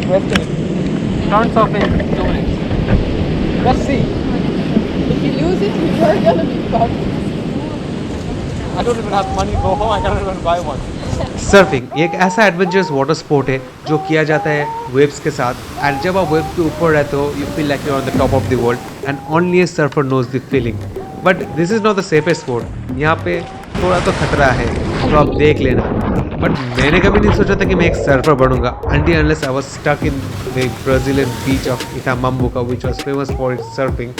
Western. Tons of in 2 minutes. Let's see. If you lose it, you're gonna be fucked. I don't even have money to go home. I cannot even buy one. Surfing एक ऐसा adventurous water sport है जो किया जाता है waves के साथ, and जब आप वेव के ऊपर रहते हो you feel like you are on the top of the world and only a surfer knows the feeling. But this is not the safest sport. यहाँ पे थोड़ा तो खतरा है, तो आप देख लेना। बट मैंने कभी नहीं सोचा था कि मैं एक सर्फर बनूंगा until unless I was stuck in the Brazilian beach of Itamambuca, which was famous for its surfing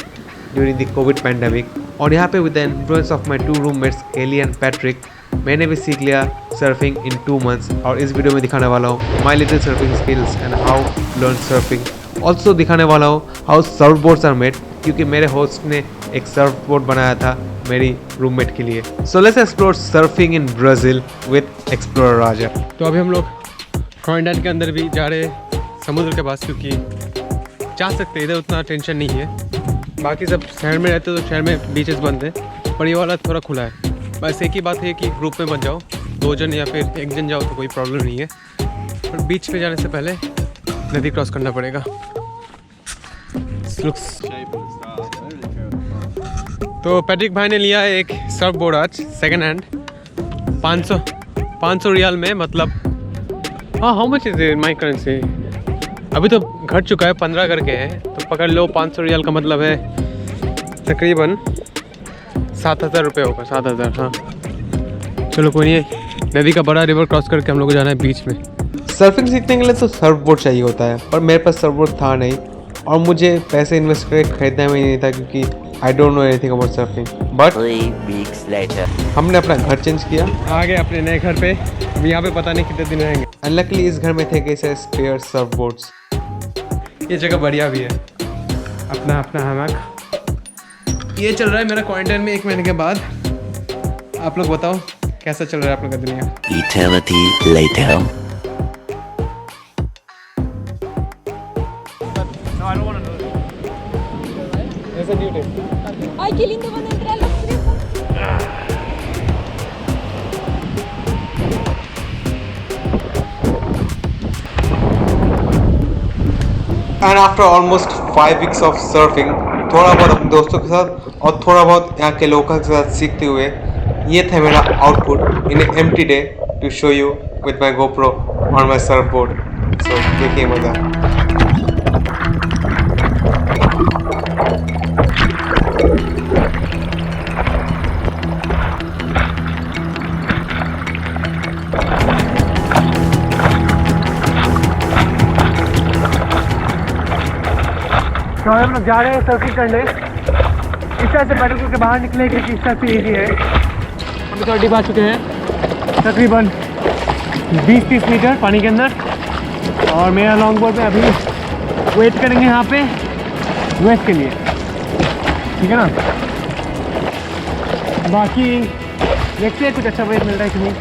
during the COVID pandemic। और यहाँ पे with the influence of my 2 roommates Kelly and Patrick, मैंने भी सीख लिया surfing इन 2 months। और इस video में दिखाने वाला हूँ my little surfing skills and how learn surfing. Also दिखाने वाला हूँ how surf boards are made, क्योंकि मेरे होस्ट ने एक सर्फ बोर्ड बनाया था मेरी रूममेट के लिए। So let's explore surfing in Brazil with explorer Raja. तो अभी हम लोग क्वारंटाइन के अंदर भी जा रहे हैं समुद्र के पास, क्योंकि जा सकते इधर उतना टेंशन नहीं है। बाकी सब शहर में रहते तो शहर में बीचेस बंद हैं, पर ये वाला थोड़ा खुला है। बस एक ही बात है कि ग्रुप में बन जाओ, 2 जन या फिर 1 जन जाओ तो कोई प्रॉब्लम नहीं है। पर बीच पे जाने से पहले नदी क्रॉस करना पड़ेगा। तो पैट्रिक भाई ने लिया है एक सर्फ बोर्ड आज सेकेंड हैंड 500 रियाल में, मतलब हाँ how much is my currency. अभी तो घट चुका है 15 करके है, तो पकड़ लो 500 रियाल का मतलब है तकरीबन 7,000 रुपये होगा। 7,000 हाँ। चलो कोई नहीं, नदी का बड़ा रिवर क्रॉस करके हम लोग को जाना है बीच में। सर्फिंग सीखने के लिए तो सर्फ बोर्ड चाहिए होता है, पर मेरे पास सर्फ बोर्ड था नहीं और मुझे पैसे इन्वेस्ट करके खरीदना भी नहीं था, क्योंकि I don't know anything about surfing. But 3 weeks later. हमने अपना घर चेंज किया, आ गए अपने नए घर पे। अब यहाँ पे पता नहीं कितने दिन रहेंगे। एंड लकीली इस घर में थे कई सारे स्पेयर सर्फ बोर्ड्स। ये जगह बढ़िया भी है, अपना हमाक। ये चल रहा है मेरा क्वारंटाइन में 1 महीने के बाद। आप लोग बताओ कैसा चल रहा है आप लोग का दुनिया? Eternity later. No, I don't want to know this. There's a new day. Ay, qué lindo van a entrar los tres. And after almost 5 weeks of surfing, थोड़ा बहुत अपने दोस्तों के साथ और थोड़ा बहुत यहाँ के लोकल के साथ सीखते हुए, ये था मेरा output in a empty day to show you with my GoPro on my surf board. So देखिए मज़ा। तो हम लोग जा रहे हैं सर्फिंग करने। इस तरह से बैटल करके बाहर निकले, क्योंकि इस तरह से ईजी है। हम तो डीप आ चुके हैं तकरीबन 20-30 मीटर पानी के अंदर, और मेरा लॉन्ग बोर्ड पे अभी वेट करेंगे यहाँ पे वेव के लिए, ठीक है ना। बाकी देखते हैं कुछ अच्छा वेव मिल रहा है कि नहीं।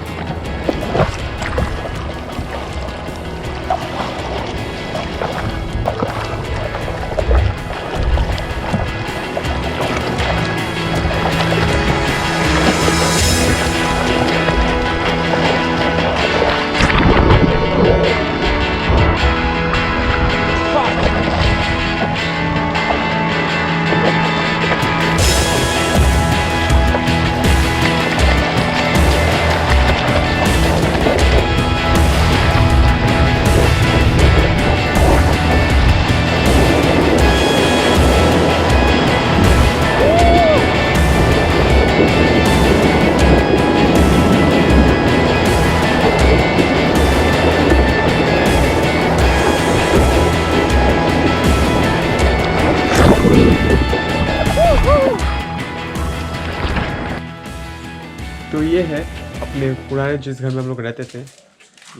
तो ये है अपने पुराने जिस घर में हम लोग रहते थे,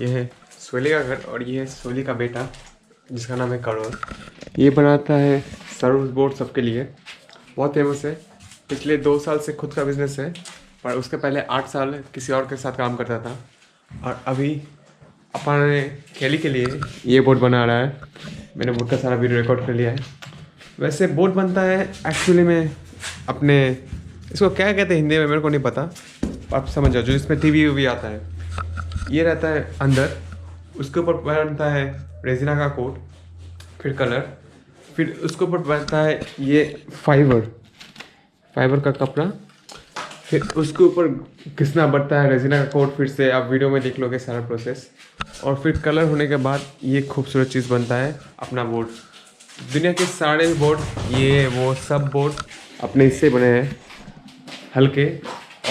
ये है सोली का घर, और ये है सोली का बेटा जिसका नाम है करोल। ये बनाता है सर्फ बोर्ड सबके लिए, बहुत फेमस है। पिछले 2 साल से खुद का बिजनेस है, पर उसके पहले 8 साल किसी और के साथ काम करता था। और अभी अपने केली के लिए ये बोर्ड बना रहा है। मैंने बोर्ड का सारा वीडियो रिकॉर्ड कर लिया है। वैसे बोर्ड बनता है एक्चुअली में अपने, इसको क्या कहते हैं हिंदी में मेरे को नहीं पता, आप समझ जाओ। जो इसमें टीवी भी आता है, ये रहता है अंदर, उसके ऊपर बनता है रेजिना का कोट, फिर कलर, फिर उसके ऊपर बनता है ये फाइबर का कपड़ा, फिर उसके ऊपर घिसना पड़ता है रेजिना का कोट। फिर से आप वीडियो में देख लोगे सारा प्रोसेस। और फिर कलर होने के बाद ये खूबसूरत चीज़ बनता है अपना बोर्ड। दुनिया के सारे बोर्ड, ये वो सब बोर्ड अपने इससे बने हैं, हल्के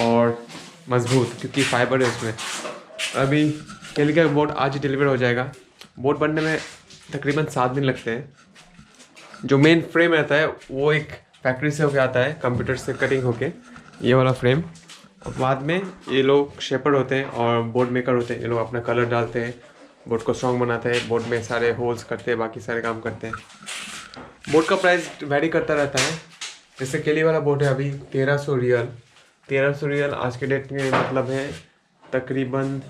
और मजबूत, क्योंकि फाइबर है उसमें। अभी केली का बोर्ड आज ही डिलीवर हो जाएगा। बोर्ड बनने में तकरीबन 7 दिन लगते हैं। जो मेन फ्रेम रहता है वो एक फैक्ट्री से होके आता है, कंप्यूटर से कटिंग होके, ये वाला फ्रेम। और बाद में ये लोग शेपर होते हैं और बोर्ड मेकर होते हैं। ये लोग अपना कलर डालते हैं, बोर्ड को स्ट्रॉन्ग बनाते हैं, बोर्ड में सारे होल्स करते हैं, बाकी सारे काम करते हैं। बोर्ड का प्राइस वैरी करता रहता है। जैसे केली वाला बोर्ड है अभी 1300 रियल। 1300 रियल आज के डेट में मतलब है तकरीबन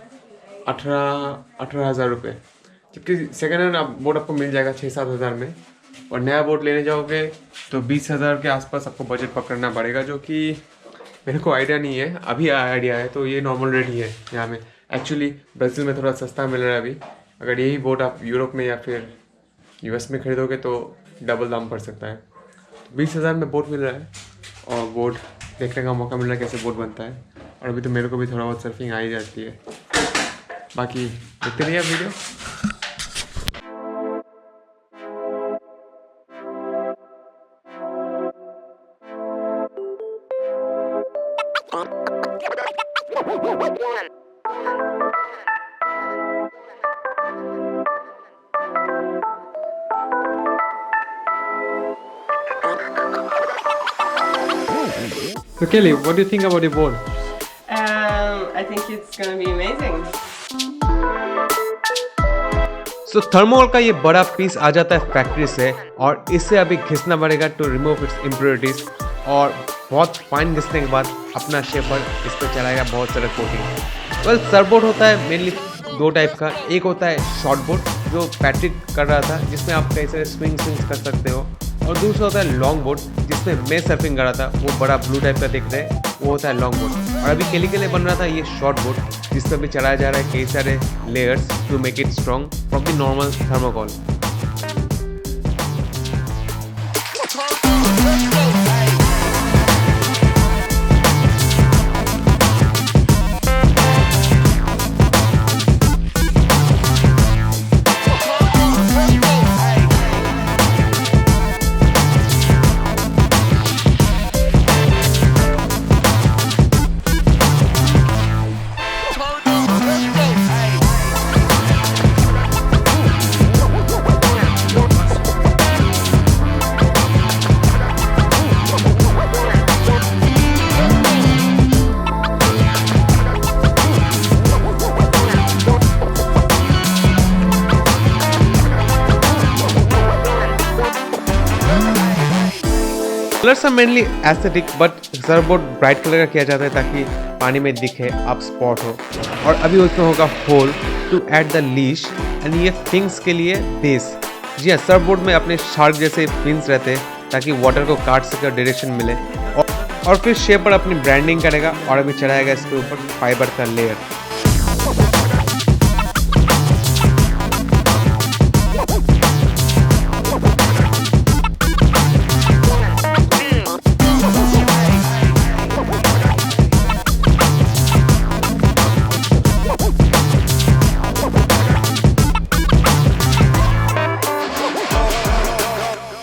18,000 रुपये। जबकि सेकेंड हैंड बोर्ड आपको मिल जाएगा 6-7 हज़ार में। और नया बोर्ड लेने जाओगे तो 20,000 के आसपास आपको बजट पकड़ना पड़ेगा, जो कि मेरे को आइडिया नहीं है, अभी आइडिया है। तो ये नॉर्मल रेट ही है यहाँ में। एक्चुअली ब्राज़ील में थोड़ा सस्ता मिल रहा है अभी। अगर यही बोर्ड आप यूरोप में या फिर यूएस में खरीदोगे तो डबल दाम पड़ सकता है। 20,000 में बोर्ड मिल रहा है और बोर्ड देखने का मौका मिल रहा है कैसे बोर्ड बनता है। और अभी तो मेरे को भी थोड़ा बहुत सर्फिंग आ ही जाती है। बाकी देखते रहिए video. So Kelly, what do you think about your board? I think it's gonna be amazing. So thermocol का ये बड़ा पीस आ जाता है फैक्ट्री से और इससे अभी घिसना पड़ेगा टू रिमूव इट्स इम्प्योरिटीज। और बहुत फाइन घिसने के बाद अपना शेपर इस पर चलाएगा बहुत सारा कोटिंग। वेल सरबोर्ड होता है मेनली 2 टाइप का। एक होता है शॉर्ट बोर्ड जो पैट्रिक कर रहा था, जिसमें आप कई सारे स्विंग्स कर सकते हो। और दूसरा होता है लॉन्ग बोर्ड जिसमें मैं सर्फिंग कर रहा था, वो बड़ा ब्लू टाइप का दिख रहा है, वो होता है लॉन्ग बोर्ड। और अभी केली के लिए बन रहा था ये शॉर्ट बोर्ड जिस पर भी चलाया जा रहा है कई सारे layers to make it strong from the normal thermocol. Colours are mainly aesthetic, but surfboard bright colour का किया जाता है ताकि पानी में दिखे, आप स्पॉट हो। और अभी उसमें होगा hole to add the leash and ये फिंग्स के लिए बेस। जी हाँ, सरबोर्ड में अपने शार्क जैसे फिंस रहते हैं ताकि वाटर को काट सके, डायरेक्शन मिले। और फिर शेपर अपनी ब्रांडिंग करेगा और अभी चढ़ाएगा इसके ऊपर फाइबर का लेयर।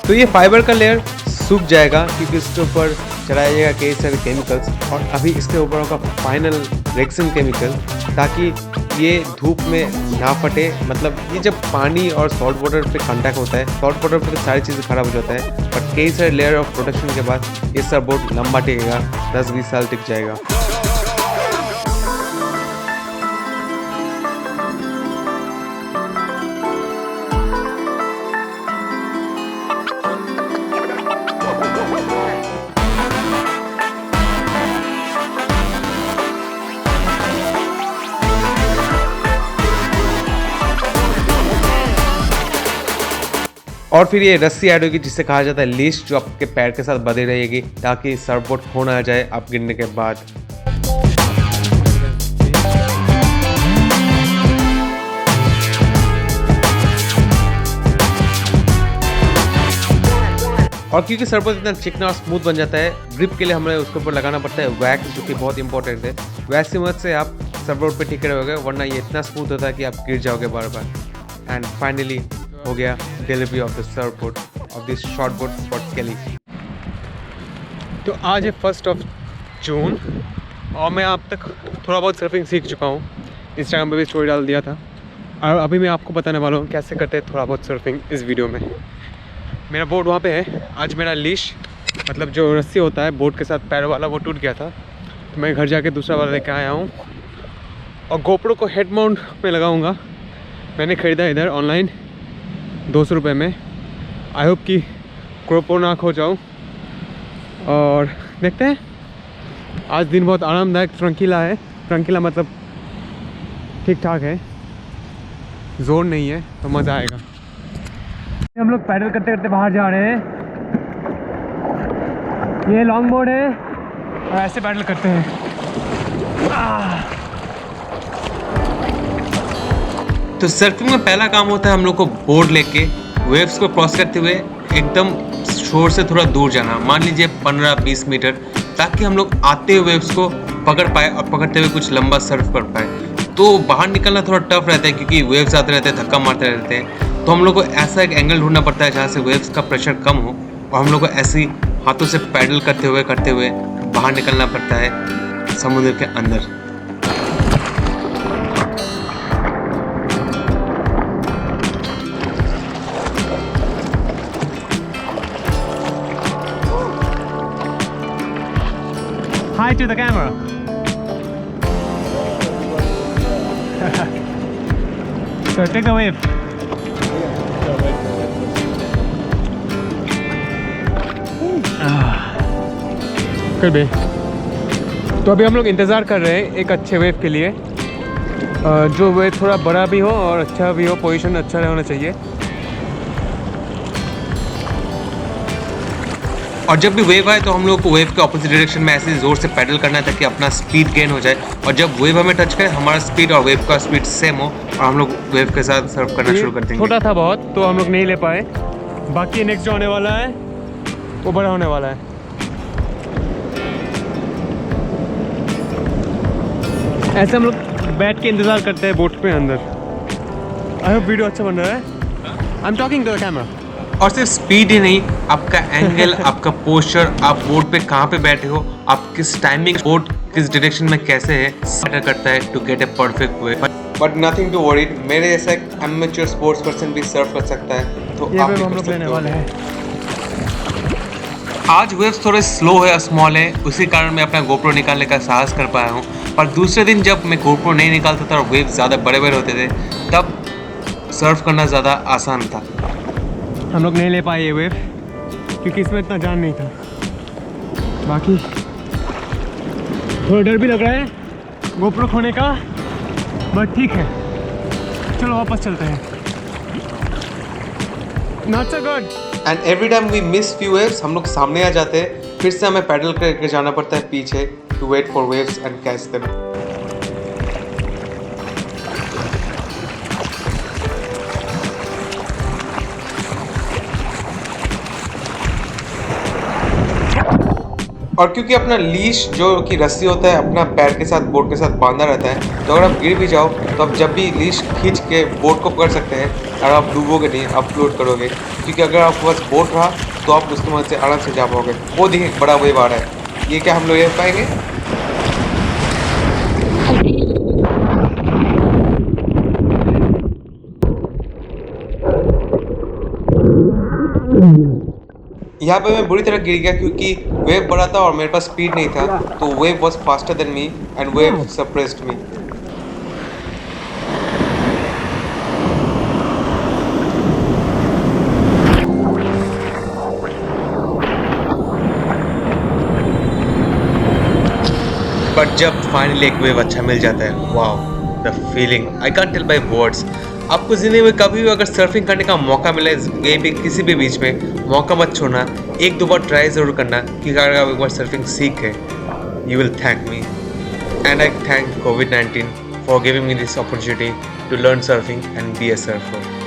तो ये फाइबर का लेयर सूख जाएगा क्योंकि इसके ऊपर चढ़ाया जाएगा कई सारे केमिकल्स। और अभी इसके ऊपर होगा फाइनल रेक्सिन केमिकल ताकि ये धूप में ना फटे। मतलब ये जब पानी और सॉल्ट वाटर पे कांटेक्ट होता है, सॉल्ट वाटर पे तो सारी चीज़ें खराब हो जाता है, बट कई सारे लेयर ऑफ प्रोटेक्शन के बाद ये सब बहुत लंबा टिकेगा, 10-20 साल टिक जाएगा। और फिर ये रस्सी ऐड होगी जिसे कहा जाता है लीश, जो आपके पैर के साथ बंधी रहेगी ताकि सरबोर्ड खो ना जाए आप गिरने के बाद। और क्योंकि सरफबोर्ड इतना चिकना और स्मूथ बन जाता है, ग्रिप के लिए हमें उसके ऊपर लगाना पड़ता है वैक्स, जो कि बहुत इंपॉर्टेंट है। वैक्स की मदद से आप सरफबोर्ड पे टिके रहोगे, वरना ये इतना स्मूथ होता है कि आप गिर जाओगे बार बार। एंड फाइनली हो गया delivery of the surfboard of this short board for Kelly. तो आज है 1 जून और मैं अब तक थोड़ा बहुत सर्फिंग सीख चुका हूँ। इंस्टाग्राम पे भी स्टोरी डाल दिया था और अभी मैं आपको बताने वाला हूँ कैसे करते हैं थोड़ा बहुत सर्फिंग इस वीडियो में। मेरा बोर्ड वहाँ पे है। आज मेरा लीश मतलब जो रस्सी होता है बोर्ड के साथ पैर वाला, वो टूट गया था, तो मैं घर जाके दूसरा वाला लेके आया हूँ और गोप्रो को हेड माउंट में लगाऊँगा। मैंने ख़रीदा इधर ऑनलाइन 200 रुपये में। आई होप कि गोप्रो ना खो जाऊँ। और देखते हैं, आज दिन बहुत आरामदायक ट्रंकीला है। ट्रंकीला मतलब ठीक ठाक है, जोर नहीं है, तो मज़ा आएगा। हम लोग पैडल करते करते बाहर जा रहे हैं। ये लॉन्ग बोर्ड है और ऐसे पैडल करते हैं। तो सर्फिंग में पहला काम होता है हम लोग को बोर्ड लेके वेव्स को क्रॉस करते हुए एकदम शोर से थोड़ा दूर जाना, मान लीजिए 15-20 मीटर, ताकि हम लोग आते हुए वेव्स को पकड़ पाए और पकड़ते हुए कुछ लंबा सर्फ कर पाए। तो बाहर निकलना थोड़ा टफ रहता है क्योंकि वेव्स आते रहते हैं, धक्का मारते रहते हैं। तो हम लोग को ऐसा एक एंगल ढूंढना पड़ता है जहाँ से वेव्स का प्रेशर कम हो, और हम लोग को ऐसे हाथों से पैडल करते हुए बाहर निकलना पड़ता है समुद्र के अंदर। Hi to the camera. So take the wave. Could be. तो अभी हम लोग इंतज़ार कर रहे हैं एक अच्छे वेव के लिए, जो वेव थोड़ा बड़ा भी हो और अच्छा भी हो, पोजीशन अच्छा रहना चाहिए। और जब भी वेव आए तो हम लोग को वेव के ऑपोजिट डायरेक्शन में ऐसे जोर से पैडल करना है ताकि अपना स्पीड गेन हो जाए, और जब वेव हमें टच करे हमारा स्पीड और वेव का स्पीड सेम हो और हम लोग वेव के साथ सर्व करना शुरू कर देंगे। छोटा था बहुत तो हम लोग नहीं ले पाए, बाकी नेक्स्ट जो आने वाला है वो बड़ा होने वाला है। ऐसे हम लोग बैठ के इंतज़ार करते हैं बोट पे अंदर। आई होप वीडियो अच्छा बन रहा है। I am talking to the camera. और सिर्फ स्पीड ही नहीं, आपका एंगल, आपका पोस्चर, आप बोर्ड पे कहाँ पे बैठे हो, आप किस टाइमिंग, बोर्ड किस डायरेक्शन में कैसे है, मैटर करता है to get a perfect way. But nothing to worry, मेरे जैसा एक एमेच्योर स्पोर्ट्स पर्सन भी सर्व कर सकता है, तो आप भी कर सकते हो। आज वेव्स थोड़े स्लो है और स्मॉल है, उसी कारण मैं अपना गोप्रो निकालने का साहस कर पाया हूँ। पर दूसरे दिन जब मैं गोप्रो नहीं निकालता था और वेव्स ज़्यादा बड़े बड़े होते थे, तब सर्व करना ज़्यादा आसान था। हम लोग नहीं ले पाए ये वेव क्योंकि इसमें इतना जान नहीं था। बाकी थोड़ा डर भी लग रहा है गोप्रो खोने का, बट ठीक है, चलो वापस चलते हैं। Not so good. And every time we miss few waves, हम लोग सामने आ जाते हैं, फिर से हमें पैडल करके जाना पड़ता है पीछे to wait for waves and catch them. और क्योंकि अपना लीश जो कि रस्सी होता है अपना पैर के साथ बोट के साथ बांधा रहता है, तो अगर आप गिर भी जाओ तो आप जब भी लीश खींच के बोट को पकड़ सकते हैं और आप डूबोगे नहीं, आप फ्लोट करोगे। क्योंकि अगर आपके पास बोट रहा तो आप उसकी मदद से आराम से जा पाओगे। वो देखिए बड़ा वेव आ रहा है, ये क्या हम लोग ले पाएंगे? यहाँ पे मैं बुरी तरह गिर गया क्योंकि वेव बड़ा था और मेरे पास स्पीड नहीं था, तो wave was faster than me and wave suppressed me. But जब फाइनली एक वेव अच्छा मिल जाता है, wow the feeling I can't tell by words. आपको जिंदगी में कभी भी अगर सर्फिंग करने का मौका मिले, भी किसी भी बीच में, मौका मत छोड़ना, 1-2 बार ट्राई ज़रूर करना, क्योंकि अगर आप एक बार सर्फिंग सीख गए, you will thank me and I thank COVID-19 for giving me this opportunity to learn surfing and be a surfer.